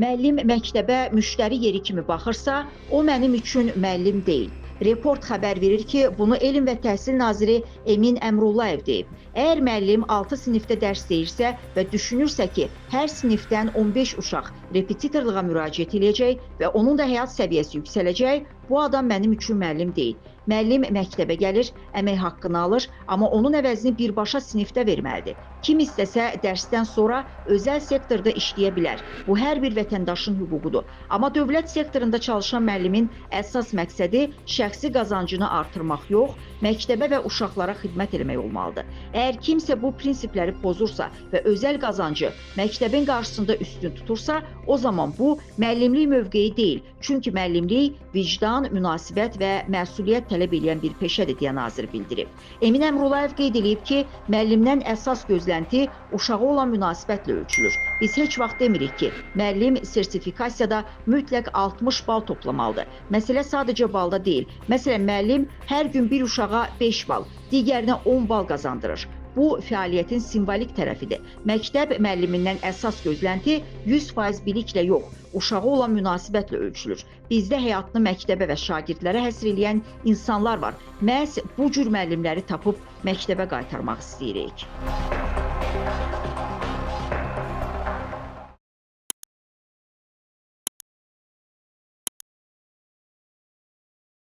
Müəllim məktəbə müştəri yeri kimi baxırsa, o mənim üçün müəllim deyil. Report xəbər verir ki, bunu Elm və Təhsil naziri Emin Əmrullayev deyib. Əgər müəllim 6 sinifdə dərs deyirsə və düşünürsə ki, hər sinifdən 15 uşaq repetitorluğa müraciət edəcək və onun da həyat səviyyəsi yüksələcək, bu adam mənim üçün müəllim deyil. Müəllim məktəbə gəlir, əmək haqqını alır, amma onun əvəzini birbaşa sinifdə verməlidir. Kim istəsə dərsdən sonra özəl sektorda işləyə bilər. Bu hər bir vətəndaşın hüququdur. Amma dövlət sektorunda çalışan müəllimin əsas məqsədi şəxsi qazancını artırmaq yox, məktəbə və uşaqlara xidmət etmək olmalıdır. Əgər kimsə bu prinsipləri pozursa və özəl qazancı məktəbin qarşısında üstün tutursa, o zaman bu müəllimlik mövqeyi deyil. Çünki müəllimlik vicdan, münasibət və məsuliyyət tələb edən bir peşədir, deyə nazir bildirib. Emin Əmrullayev qeyd edib ki, müəllimdən əsas gözlənti uşağa olan münasibətlə ölçülür. Biz heç vaxt demirik ki, müəllim sertifikasiyada mütləq 60 bal toplamalıdır. Məsələ sadəcə balda deyil. Məsələn, müəllim hər gün bir uşağa 5 bal, digərinə 10 bal qazandırır. Bu, fəaliyyətin simvolik tərəfidir. Məktəb müəllimindən əsas gözlənti 100% biliklə yox, uşağa olan münasibətlə ölçülür. Bizdə həyatını məktəbə və şagirdlərə həsr edən insanlar var. Məhz bu cür müəllimləri tapıb məktəbə qaytarmaq istəyirik.